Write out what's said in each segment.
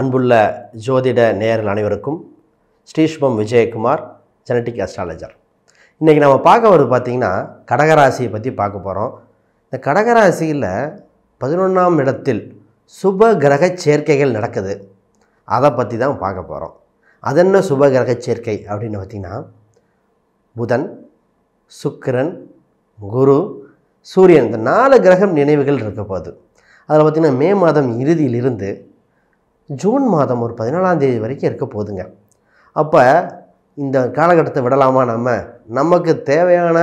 அன்புள்ள ஜோதிட நேயர்கள் அனைவருக்கும் ஸ்ரீஷ்மம் விஜயகுமார் ஜெனட்டிக் அஸ்ட்ராலஜர். இன்றைக்கி நம்ம பார்க்க வருது பார்த்திங்கன்னா கடகராசியை பற்றி பார்க்க போகிறோம். இந்த கடகராசியில் 11ஆம் இடத்தில் சுப கிரக சேர்க்கைகள் நடக்குது. அதை பற்றி தான் பார்க்க போகிறோம். அது என்ன சுப கிரக சேர்க்கை அப்படின்னு பார்த்திங்கன்னா, புதன், சுக்கிரன், குரு, சூரியன், இந்த 4 கிரகம் நினைவுகள் இருக்க போகுது. அதில் பார்த்திங்கன்னா மே மாதம் இறுதியிலிருந்து ஜூன் மாதம் ஒரு 14ஆம் தேதி வரைக்கும் இருக்க போகுதுங்க. அப்போ இந்த காலகட்டத்தை விடலாமா? நமக்கு தேவையான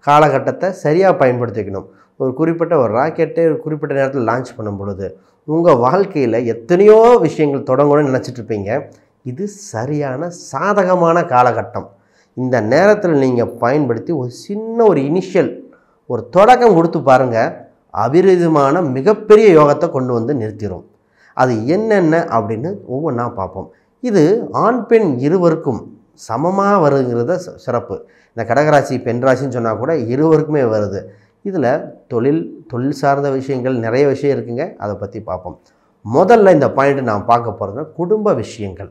காலகட்டத்தை சரியாக பயன்படுத்திக்கணும். ஒரு குறிப்பிட்ட ராக்கெட்டை ஒரு குறிப்பிட்ட நேரத்தில் லான்ச் பண்ணும் பொழுது உங்கள் வாழ்க்கையில் எத்தனையோ விஷயங்கள் தொடங்கணும்னு நினச்சிட்ருப்பீங்க. இது சரியான சாதகமான காலகட்டம். இந்த நேரத்தில் நீங்கள் பயன்படுத்தி ஒரு சின்ன ஒரு இனிஷியல் ஒரு தொடக்கம் கொடுத்து பாருங்கள். அபிரிதமான மிகப்பெரிய யோகத்தை கொண்டு வந்து நிறுத்திடும். அது என்னென்ன அப்படின்னு ஒவ்வொன்றா பார்ப்போம். இது ஆண் பெண் இருவருக்கும் சமமாக வருகிறத சிறப்பு. இந்த கடகராசி பெண் ராசின்னு சொன்னால் கூட இருவருக்குமே வருது. இதில் தொழில் சார்ந்த விஷயங்கள் நிறைய விஷயம் இருக்குங்க. அதை பற்றி பார்ப்போம். முதல்ல இந்த பாயிண்ட் நான் பார்க்க போகிறதுனா குடும்ப விஷயங்கள்.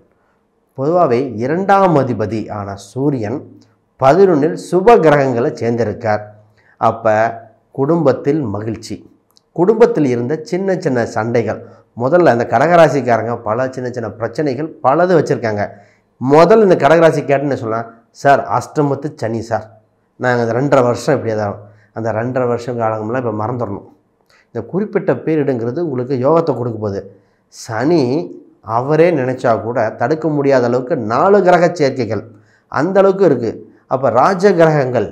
பொதுவாகவே 2ஆம் அதிபதி ஆன சூரியன் 11இல் சுப கிரகங்களை சேர்ந்திருக்கார். அப்போ குடும்பத்தில் மகிழ்ச்சி, குடும்பத்தில் இருந்த சின்ன சின்ன சண்டைகள், முதல்ல இந்த கடகராசிக்காரங்க பல சின்ன சின்ன பிரச்சனைகள் பலது வச்சுருக்காங்க. முதல்ல இந்த கடகராசி கேட்டுன்னு சொல்லலாம், சார் அஷ்டமத்து சனி சார், நாங்கள் இந்த 2.5 வருஷம் இப்படியே தான், அந்த 2.5 வருஷம் காலங்கள்லாம் இப்போ மறந்துடணும். இந்த குறிப்பிட்ட பீரியடுங்கிறது உங்களுக்கு யோகத்தை கொடுக்க போகுது. சனி அவரே நினச்சா கூட தடுக்க முடியாத அளவுக்கு 4 கிரக சேர்க்கைகள் அந்த அளவுக்கு இருக்குது. அப்போ ராஜ கிரகங்கள்,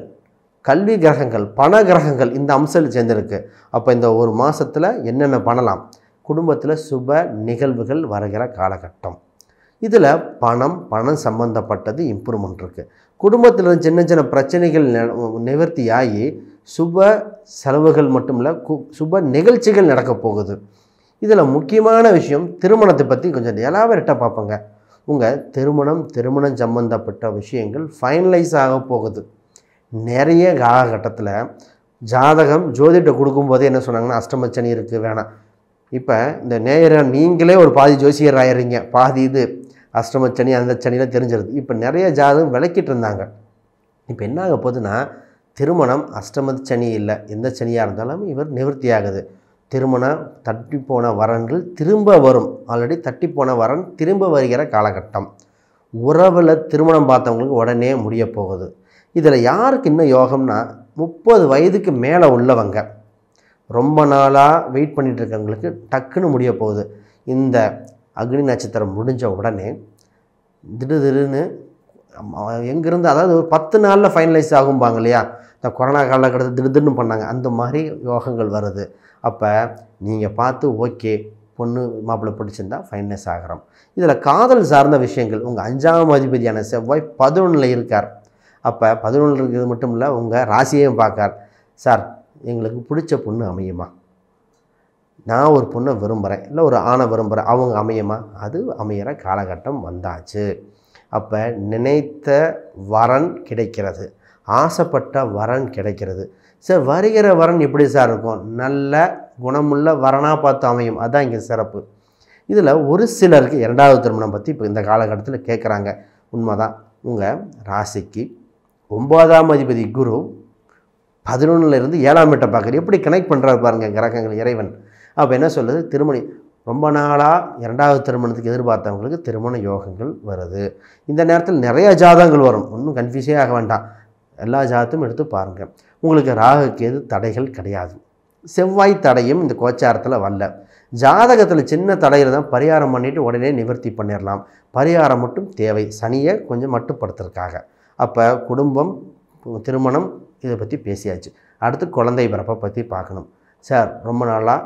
கல்வி கிரகங்கள், பண கிரகங்கள் இந்த அம்சத்தில் சேர்ந்துருக்கு. அப்போ இந்த ஒரு மாதத்தில் என்னென்ன பண்ணலாம்? குடும்பத்தில் சுப நிகழ்வுகள் வருகிற காலகட்டம். இதில் பணம் சம்பந்தப்பட்டது இம்ப்ரூவ்மெண்ட் இருக்குது. குடும்பத்தில் சின்ன சின்ன பிரச்சனைகள் நிவர்த்தியாகி சுப செலவுகள் மட்டும் இல்லை, சுப நிகழ்ச்சிகள் நடக்கப் போகுது. இதில் முக்கியமான விஷயம் திருமணத்தை பற்றி கொஞ்சம் எலாபரேட்டாக பார்ப்போங்க. உங்கள் திருமணம் சம்பந்தப்பட்ட விஷயங்கள் ஃபைனலைஸ் ஆக போகுது. நிறைய காலகட்டத்தில் ஜாதகம் ஜோதிட்ட கொடுக்கும்போதே என்ன சொன்னாங்கன்னா, அஷ்டமச்சனி இருக்குது வேணாம். இப்போ இந்த நேயரை நீங்களே ஒரு பாதி ஜோசியர் ஆயிடுறீங்க, பாதி இது அஷ்டமச்சனி அந்த சனியில் தெரிஞ்சிருது. இப்போ நிறைய ஜாதகம் விளக்கிட்டு இருந்தாங்க. இப்போ என்ன ஆக போகுதுன்னா, திருமணம் அஷ்டமத்து சனி இல்லை, எந்த சனியாக இருந்தாலும் இவர் நிவர்த்தி ஆகுது. திருமணம் தட்டி போன வரன்கள் திரும்ப வரும். ஆல்ரெடி தட்டி போன வரன் திரும்ப வருகிற காலகட்டம். உறவில் திருமணம் பார்த்தவங்களுக்கு உடனே முடிய போகுது. இதில் யாருக்கு இன்னும் யோகம்னா, 30 வயதுக்கு மேலே உள்ளவங்க, ரொம்ப நாளாக வெயிட் பண்ணிகிட்டு இருக்கவங்களுக்கு டக்குன்னு முடிய போகுது. இந்த அக்னி நட்சத்திரம் முடிஞ்ச உடனே திடீர்னு எங்கேருந்து, அதாவது ஒரு 10 நாளில் ஃபைனலைஸ் ஆகும்பாங்க இல்லையா, இந்த கொரோனா காலகட்டத்தில் திடீர்னு பண்ணாங்க, அந்த மாதிரி யோகங்கள் வருது. அப்போ நீங்கள் பார்த்து ஓகே பொண்ணு மாப்பிள்ளை பிடிச்சிருந்தா ஃபைனலைஸ் ஆகிறோம். இதில் காதல் சார்ந்த விஷயங்கள், உங்கள் 5ஆம் அதிபதியான செவ்வாய் 11இல் இருக்கார். அப்போ 11 இருக்கிறது மட்டும் இல்லை, உங்கள் ராசியையும் பார்க்கார். சார் எங்களுக்கு பிடிச்ச பொண்ணு அமையுமா, நான் ஒரு பொண்ணை விரும்புகிறேன், இல்லை ஒரு ஆணை விரும்புகிறேன், அவங்க அமையுமா? அது அமையிற காலகட்டம் வந்தாச்சு. அப்போ நினைத்த வரன் கிடைக்கிறது, ஆசைப்பட்ட வரன் கிடைக்கிறது. சார் வருகிற வரன் எப்படி சார் இருக்கும்? நல்ல குணமுள்ள வரனாக பார்த்து அமையும். அதுதான் இங்கே சிறப்பு. இதில் ஒரு சிலருக்கு 2வது திருமணம் பற்றி இப்போ இந்த காலகட்டத்தில் கேட்குறாங்க. உண்மைதான். உங்கள் ராசிக்கு 9ஆம் அதிபதி குரு 11இல் இருந்து 7ஆம் இடத்தை பார்க்குறது, எப்படி கனெக்ட் பண்ணுறாரு பாருங்கள் கிரகங்கள், இறைவன். அப்போ என்ன சொல்லுது, திருமணம் ரொம்ப நாளாக 2வது திருமணத்துக்கு எதிர்பார்த்தவங்களுக்கு திருமண யோகங்கள் வருது. இந்த நேரத்தில் நிறைய ஜாதகங்கள் வரும், ஒன்றும் கன்ஃபியூஸே ஆக வேண்டாம். எல்லா ஜாதகத்தையும் எடுத்து பாருங்கள். உங்களுக்கு ராகு கேது தடைகள் கிடையாது. செவ்வாய் தடையும் இந்த கோச்சாரத்தில் வரல. ஜாதகத்தில் சின்ன தடையில் தான் பரிகாரம் பண்ணிவிட்டு உடனே நிவர்த்தி பண்ணிடலாம். பரிகாரம் மட்டும் தேவை, சனியை கொஞ்சம் மட்டுப்படுத்துறதுக்காக. அப்போ குடும்பம், திருமணம் இதை பற்றி பேசியாச்சு. அடுத்து குழந்தை பிறப்பை பற்றி பார்க்கணும். சார் ரொம்ப நாளாக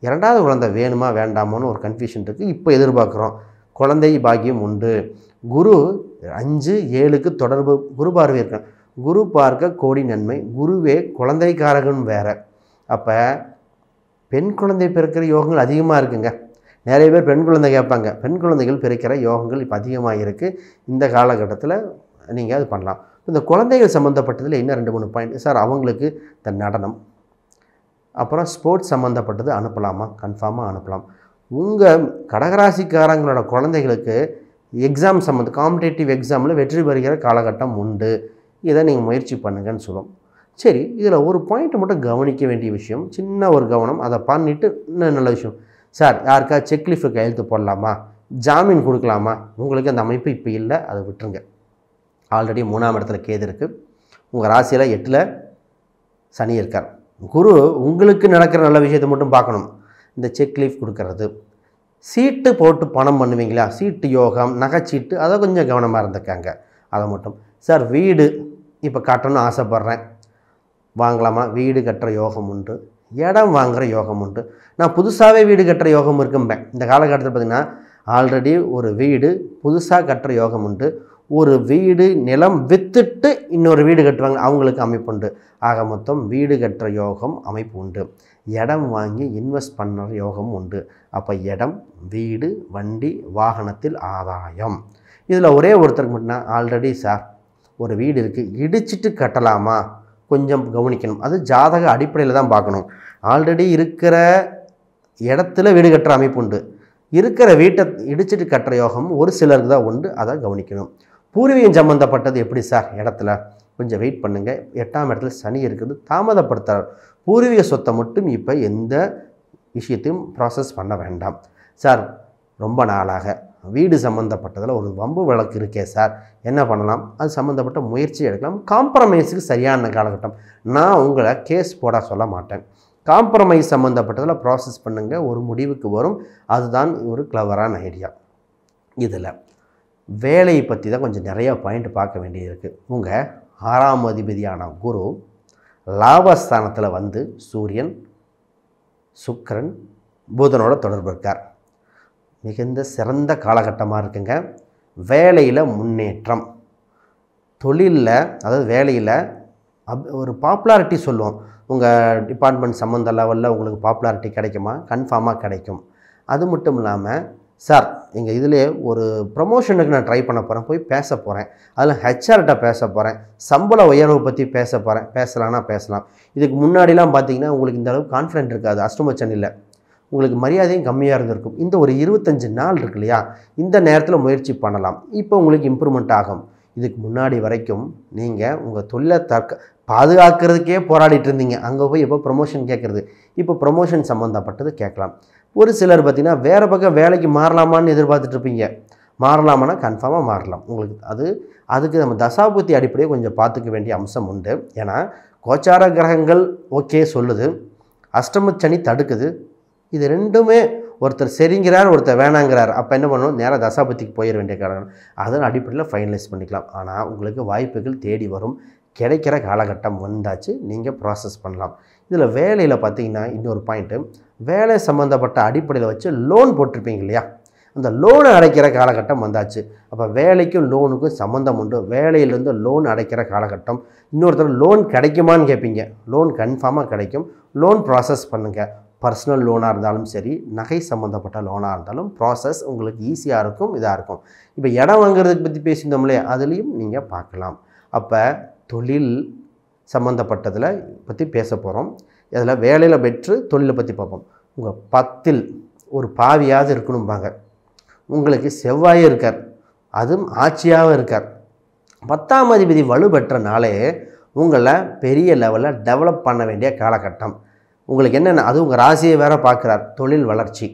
2வது குழந்தை வேணுமா வேண்டாமோன்னு ஒரு கன்ஃபியூஷன் இருக்குது. இப்போ எதிர்பார்க்குறோம். குழந்தை பாக்கியம் உண்டு. குரு 5, 7க்கு தொடர்பு, குரு பார்வை இருக்கு. குரு பார்க்க கோடி நன்மை. குருவே குழந்தைக்காரகன் வேறு. அப்போ பெண் குழந்தை பிறக்கிற யோகங்கள் அதிகமாக இருக்குங்க. நிறைய பேர் பெண் குழந்தை கேட்பாங்க. பெண் குழந்தைகள் பிறக்கிற யோகங்கள் இப்போ அதிகமாக இருக்குது. இந்த காலகட்டத்தில் நீங்கள் அது பண்ணலாம். இந்த குழந்தைகள் சம்மந்தப்பட்டதில் இன்னும் 2-3 பாயிண்ட் சார். அவங்களுக்கு இந்த நடனம், அப்புறம் ஸ்போர்ட்ஸ் சம்மந்தப்பட்டது அனுப்பலாமா? கன்ஃபார்மாக அனுப்பலாம். உங்கள் கடகராசிக்காரங்களோட குழந்தைகளுக்கு எக்ஸாம் காம்படேட்டிவ் எக்ஸாமில் வெற்றி பெறுகிற காலகட்டம் உண்டு. இதை நீங்கள் முயற்சி பண்ணுங்கன்னு சொல்லுவோம். சரி, இதில் ஒரு பாயிண்ட் மட்டும் கவனிக்க வேண்டிய விஷயம், சின்ன ஒரு கவனம், அதை பண்ணிவிட்டு இன்னும் நல்ல விஷயம். சார், யாருக்கா செக்லீஃபில் கையெழுத்து போடலாமா, ஜாமீன் கொடுக்கலாமா? உங்களுக்கு அந்த அமைப்பு இப்போ இல்லை, அதை விட்டுருங்க. ஆல்ரெடி 3ஆம் இடத்துல கேது இருக்குது, உங்கள் ராசியில் 8ல் சனி இருக்கார். குரு உங்களுக்கு நடக்கிற நல்ல விஷயத்தை மட்டும் பார்க்கணும். இந்த செக்லீஃப் கொடுக்கறது, சீட்டு போட்டு பணம் பண்ணுவீங்களா, சீட்டு யோகம், நகைச்சீட்டு, அதை கொஞ்சம் கவனமாக இருந்துக்காங்க. அதை மட்டும். சார், வீடு இப்போ கட்டணும்னு ஆசைப்பட்றேன், வாங்கலாமா? வீடு கட்டுற யோகம் உண்டு, இடம் வாங்குகிற யோகம் உண்டு. நான் புதுசாகவே வீடு கட்டுற யோகம் இருக்கும்பேன். இந்த காலகட்டத்தில் பார்த்திங்கன்னா ஆல்ரெடி ஒரு வீடு புதுசாக கட்டுற யோகம் உண்டு. ஒரு வீடு நிலம் விற்றுட்டு இன்னொரு வீடு கட்டுவாங்க, அவங்களுக்கு அமைப்பு உண்டு. ஆக மொத்தம் வீடு கட்டுற யோகம் அமைப்பு உண்டு. இடம் வாங்கி இன்வெஸ்ட் பண்ணுற யோகம் உண்டு. அப்போ இடம், வீடு, வண்டி, வாகனத்தில் ஆதாயம். இதில் ஒரே ஒருத்தருக்கு மட்டும்னா, ஆல்ரெடி சார் ஒரு வீடு இருக்குது, இடிச்சிட்டு கட்டலாமா, கொஞ்சம் கவனிக்கணும். அது ஜாதக அடிப்படையில் தான் பார்க்கணும். ஆல்ரெடி இருக்கிற இடத்துல வீடு கட்டுற அமைப்பு உண்டு, இருக்கிற வீட்டை இடிச்சிட்டு கட்டுற யோகம் ஒரு சிலருக்கு தான் உண்டு, அதை கவனிக்கணும். பூர்வீகம் சம்மந்தப்பட்டது எப்படி சார், இடத்துல கொஞ்சம் வெயிட் பண்ணுங்கள். 8ஆம் இடத்துல சனி இருக்குது, தாமதப்படுத்துகிறார். பூர்வீக சொத்தை மட்டும் இப்போ எந்த விஷயத்தையும் ப்ராசஸ் பண்ண வேண்டாம். சார், ரொம்ப நாளாக வீடு சம்மந்தப்பட்டதில் ஒரு வம்பு வழக்கு இருக்கே சார், என்ன பண்ணலாம்? அது சம்மந்தப்பட்ட முயற்சி எடுக்கலாம். காம்ப்ரமைஸுக்கு சரியான காலகட்டம். நான் உங்களை கேஸ் போட சொல்ல மாட்டேன். காம்ப்ரமைஸ் சம்மந்தப்பட்டதில் ப்ராசஸ் பண்ணுங்கள், ஒரு முடிவுக்கு வரும். அதுதான் ஒரு கிளவரான ஐடியா. இதில் வேலையை பற்றி தான் கொஞ்சம் நிறையா பாயிண்ட் பார்க்க வேண்டியது இருக்குது. உங்கள் 6ஆம் அதிபதியான குரு லாபஸ்தானத்தில் வந்து சூரியன், சுக்கிரன், புதனோட தொடர்பு இருக்கார். மிகுந்த சிறந்த காலகட்டமாக இருக்குங்க. வேலையில் முன்னேற்றம், தொழிலில், அதாவது வேலையில் ஒரு பாப்புலாரிட்டி சொல்லுவோம். உங்கள் டிபார்ட்மெண்ட் சம்மந்த லெவலில் உங்களுக்கு பாப்புலாரிட்டி கிடைக்குமா? கன்ஃபார்மாக கிடைக்கும். அது மட்டும் இல்லாமல், சார் எங்கள் இதிலே ஒரு ப்ரமோஷனுக்கு நான் ட்ரை பண்ண போகிறேன், போய் பேச போகிறேன், அதில் ஹெச்ஆர்கிட்ட பேச போகிறேன், சம்பள உயர்வு பற்றி பேச போகிறேன், பேசலான்னா பேசலாம். இதுக்கு முன்னாடிலாம் பார்த்தீங்கன்னா உங்களுக்கு இந்த அளவுக்கு கான்ஃபிடென்ட் இருக்காது. அஷ்டமச்சனியில் உங்களுக்கு மரியாதையும் கம்மியாக இருந்திருக்கும். இந்த ஒரு 25 நாள் இருக்கு இல்லையா, இந்த நேரத்தில் முயற்சி பண்ணலாம். இப்போ உங்களுக்கு இம்ப்ரூவ்மெண்ட் ஆகும். இதுக்கு முன்னாடி வரைக்கும் நீங்கள் உங்கள் தொழிலை பாதுகாக்கிறதுக்கே போராடிட்டு இருந்தீங்க, அங்கே போய் எப்போ ப்ரொமோஷன் கேட்குறது, இப்போ ப்ரொமோஷன் சம்மந்தப்பட்டது கேட்கலாம். ஒரு சிலர் பார்த்திங்கன்னா வேறு பக்கம் வேலைக்கு மாறலாமான்னு எதிர்பார்த்துட்டு இருப்பீங்க. மாறலாமான்னா கன்ஃபார்மாக மாறலாம். உங்களுக்கு அதுக்கு நம்ம தசாபுத்தி அடிப்படையை கொஞ்சம் பார்த்துக்க வேண்டிய அம்சம் உண்டு. ஏன்னா கோச்சார கிரகங்கள் ஓகே சொல்லுது, அஷ்டமச்சனி தடுக்குது. இது ரெண்டுமே ஒருத்தர் சரிங்கிறார், ஒருத்தர் வேணாங்கிறார். அப்போ என்ன பண்ணணும்? நேராக தசாபத்திக்கு போயிட வேண்டிய காரணம். அதன் அடிப்படையில் ஃபைனலைஸ் பண்ணிக்கலாம். ஆனால் உங்களுக்கு வாய்ப்புகள் தேடி வரும். கிடைக்கிற காலகட்டம் வந்தாச்சு, நீங்கள் ப்ராசஸ் பண்ணலாம். இதில் வேலையில் பார்த்தீங்கன்னா இன்னொரு பாயிண்ட்டு, வேலை சம்மந்தப்பட்ட அடிப்படையில் வச்சு லோன் போட்டிருப்பீங்க இல்லையா, அந்த லோனை அடைக்கிற காலகட்டம் வந்தாச்சு. அப்போ வேலைக்கும் லோனுக்கும் சம்மந்தம் உண்டு. வேலையிலேருந்து லோன் அடைக்கிற காலகட்டம். இன்னொருத்தர் லோன் கிடைக்குமான்னு கேட்பீங்க. லோன் கன்ஃபார்மாக கிடைக்கும். லோன் ப்ராசஸ் பண்ணுங்கள். பர்சனல் லோனாக இருந்தாலும் சரி, நகை சம்மந்தப்பட்ட லோனாக இருந்தாலும் ப்ராசஸ் உங்களுக்கு ஈஸியாக இருக்கும், இதாக இருக்கும். இப்போ இடம் வாங்குறதுக்கு பற்றி பேசியிருந்தோம்லையே, அதுலேயும் நீங்கள் பார்க்கலாம். அப்போ தொழில் சம்மந்தப்பட்டதில் பற்றி பேச போகிறோம். அதில் வேலையில் பெற்று தொழிலை பற்றி பார்ப்போம். உங்கள் 10ல் ஒரு பாவியாவது இருக்கணும்பாங்க. உங்களுக்கு செவ்வாயே இருக்கார், அதுவும் ஆட்சியாகவும் இருக்கார். 10ஆம் அதிபதி வலுப்பெற்றனாலே உங்களை பெரிய லெவலில் டெவலப் பண்ண வேண்டிய காலகட்டம். உங்களுக்கு என்னென்ன, அது உங்கள் ராசியை வேறு பார்க்குறார். தொழில் வளர்ச்சி,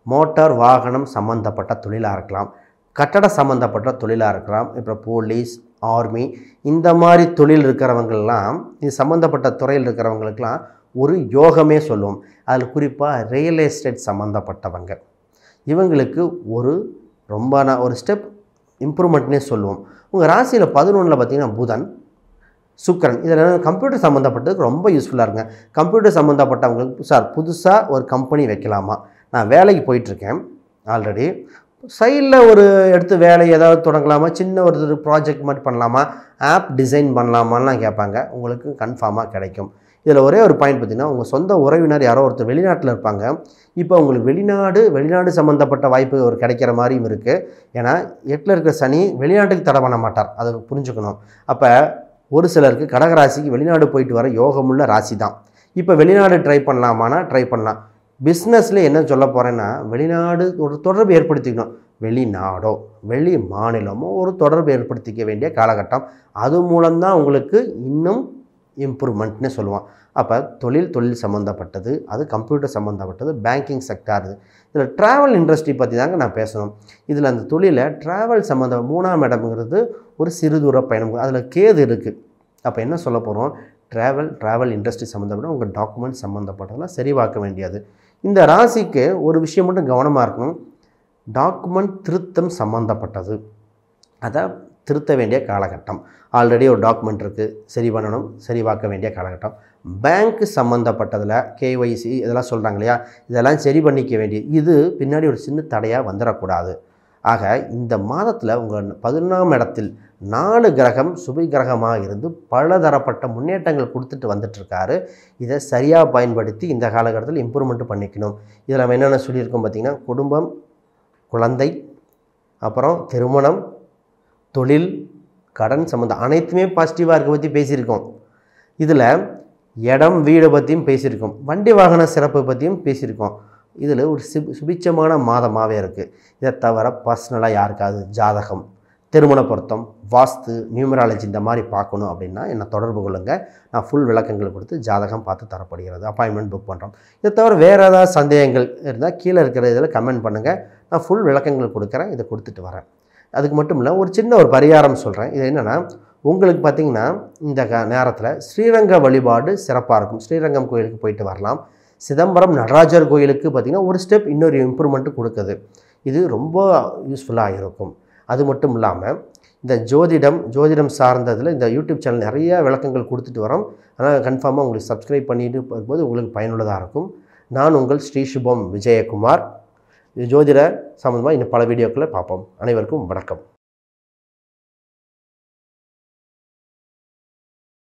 மோட்டார் வாகனம் சம்மந்தப்பட்ட தொழிலாக இருக்கலாம், கட்டட சம்மந்தப்பட்ட தொழிலாக இருக்கலாம். இப்போ போலீஸ், ஆர்மி, இந்த மாதிரி தொழில் இருக்கிறவங்கெல்லாம், இது சம்மந்தப்பட்ட துறையில் இருக்கிறவங்களுக்கெல்லாம் ஒரு யோகமே சொல்லுவோம். அதில் குறிப்பாக ரியல் எஸ்டேட் சம்மந்தப்பட்டவங்க, இவங்களுக்கு ஒரு ஸ்டெப் இம்ப்ரூவ்மெண்ட்னே சொல்லுவோம். உங்கள் ராசியில் 11ல் பார்த்திங்கன்னா புதன், சுக்கிரன், இதில் கம்ப்யூட்டர் சம்மந்தப்பட்டதுக்கு ரொம்ப யூஸ்ஃபுல்லாக இருங்க. கம்ப்யூட்டர் சம்மந்தப்பட்டவங்களுக்கு சார் புதுசாக ஒரு கம்பெனி வைக்கலாமா, நான் வேலைக்கு போயிட்டுருக்கேன், ஆல்ரெடி சைடில் ஒரு எடுத்து வேலை ஏதாவது தொடங்கலாமா, சின்ன ஒரு ப்ராஜெக்ட் மாதிரி பண்ணலாமா, ஆப் டிசைன் பண்ணலாமான்லாம் கேட்பாங்க. உங்களுக்கு கன்ஃபார்மாக கிடைக்கும். இதில் ஒரே ஒரு பாயிண்ட் பார்த்திங்கன்னா, உங்கள் சொந்த உறவினர் யாரோ ஒருத்தர் வெளிநாட்டில் இருப்பாங்க. இப்போ உங்களுக்கு வெளிநாடு சம்மந்தப்பட்ட வாய்ப்பு ஒரு கிடைக்கிற மாதிரியும் இருக்குது. ஏன்னா 8ல் இருக்கிற சனி வெளிநாட்டுக்கு தடை பண்ண மாட்டார், அதை புரிஞ்சுக்கணும். அப்போ ஒரு சிலருக்கு கடகராசிக்கு வெளிநாடு போயிட்டு வர யோகமுள்ள ராசி தான். இப்போ வெளிநாடு ட்ரை பண்ணலாமானா ட்ரை பண்ணலாம். பிஸ்னஸில் என்ன சொல்ல போகிறேன்னா, வெளிநாடு ஒரு தொடர்பு ஏற்படுத்திக்கணும். வெளிநாடோ வெளி மாநிலமோ ஒரு தொடர்பு ஏற்படுத்திக்க வேண்டிய காலகட்டம். அது மூலம்தான் உங்களுக்கு இன்னும் இம்ப்ரூவ்மெண்ட்னு சொல்லுவான். அப்போ தொழில் சம்மந்தப்பட்டது, அது கம்ப்யூட்டர் சம்மந்தப்பட்டது, பேங்கிங் செக்டார். இதில் ட்ராவல் இண்டஸ்ட்ரி பற்றி தாங்க நான் பேசணும். இதில் அந்த தொழிலை ட்ராவல் சம்மந்த 3ஆம் இடம்ங்கிறது ஒரு சிறு தூர பயணம். அதில் கேது இருக்குது. அப்போ என்ன சொல்ல போகிறோம், ட்ராவல் இண்டஸ்ட்ரி சம்மந்தப்பட்ட உங்கள் டாக்குமெண்ட் சம்மந்தப்பட்டதெல்லாம் சரிபார்க்க வேண்டியது. இந்த ராசிக்கு ஒரு விஷயம் மட்டும் கவனமாக இருக்கணும், டாக்குமெண்ட் திருத்தம் சம்மந்தப்பட்டது, அதை திருத்த வேண்டிய காலகட்டம். ஆல்ரெடி ஒரு டாக்குமெண்ட் இருக்குது, சரி பண்ணணும், சரிபார்க்க வேண்டிய காலகட்டம். பேங்க் சம்மந்தப்பட்டதில் கேஒய்சி இதெல்லாம் சொல்கிறாங்க இல்லையா, இதெல்லாம் சரி பண்ணிக்க வேண்டியது. இது பின்னாடி ஒரு சின்ன தடையாக வந்துடக்கூடாது. ஆக இந்த மாதத்தில் உங்கள் 11ஆம் இடத்தில் 4 கிரகம் சுப கிரகமாக இருந்து பலதரப்பட்ட முன்னேற்றங்கள் கொடுத்துட்டு வந்துட்டுருக்காரு. இதை சரியாக பயன்படுத்தி இந்த காலகட்டத்தில் இம்ப்ரூவ்மெண்ட் பண்ணிக்கணும். இதில் நம்ம என்னென்ன சொல்லியிருக்கோம் பார்த்திங்கன்னா, குடும்பம், குழந்தை, அப்புறம் திருமணம், தொழில், கடன் சம்மந்தம் அனைத்துமே பாசிட்டிவாக இருக்க பற்றி பேசியிருக்கோம். இதில் இடம் வீடு பற்றியும் பேசியிருக்கோம், வண்டி வாகன சிறப்பு பற்றியும் பேசியிருக்கோம். இதில் ஒரு சுபிட்சமான மாதமாகவே இருக்குது. இதை தவிர பர்சனலாக யாருக்காவது ஜாதகம், திருமண பொருத்தம், வாஸ்து, நியூமராலஜி இந்த மாதிரி பார்க்கணும் அப்படின்னா என்னை தொடர்பு கொள்ளுங்கள். நான் ஃபுல் விளக்கங்கள் கொடுத்து ஜாதகம் பார்த்து தரப்படுகிறது, அப்பாயின்மெண்ட் புக் பண்ணுறோம். இதை தவிர வேறு ஏதாவது சந்தேகங்கள் இருந்தால் கீழே இருக்கிற இதில் கமெண்ட் பண்ணுங்கள், நான் ஃபுல் விளக்கங்கள் கொடுக்குறேன், இதை கொடுத்துட்டு வரேன். அதுக்கு மட்டும் இல்லை, ஒரு சின்ன ஒரு பரிகாரம் சொல்கிறேன். இது என்னென்னா, உங்களுக்கு பார்த்திங்கன்னா இந்த நேரத்தில் ஸ்ரீரங்க வழிபாடு சிறப்பாக இருக்கும். ஸ்ரீரங்கம் கோயிலுக்கு போயிட்டு வரலாம். சிதம்பரம் நடராஜர் கோயிலுக்கு பார்த்திங்கன்னா ஒரு ஸ்டெப் இன்னொரு இம்ப்ரூவ்மெண்ட்டு கொடுக்குது. இது ரொம்ப யூஸ்ஃபுல்லாக இருக்கும். அது மட்டும் இல்லாமல் இந்த ஜோதிடம் சார்ந்ததில் இந்த யூடியூப் சேனல் நிறைய விளக்கங்கள் கொடுத்துட்டு வரோம். அதனால் கன்ஃபார்மாக உங்களுக்கு சப்ஸ்கிரைப் பண்ணிட்டு போகும்போது உங்களுக்கு பயனுள்ளதாக இருக்கும். நான் உங்கள் ஸ்ரீ சுபம் விஜயகுமார். ஜோதிட சம்மந்தமாக இன்னும் பல வீடியோக்களை பார்ப்போம். அனைவருக்கும் வணக்கம்.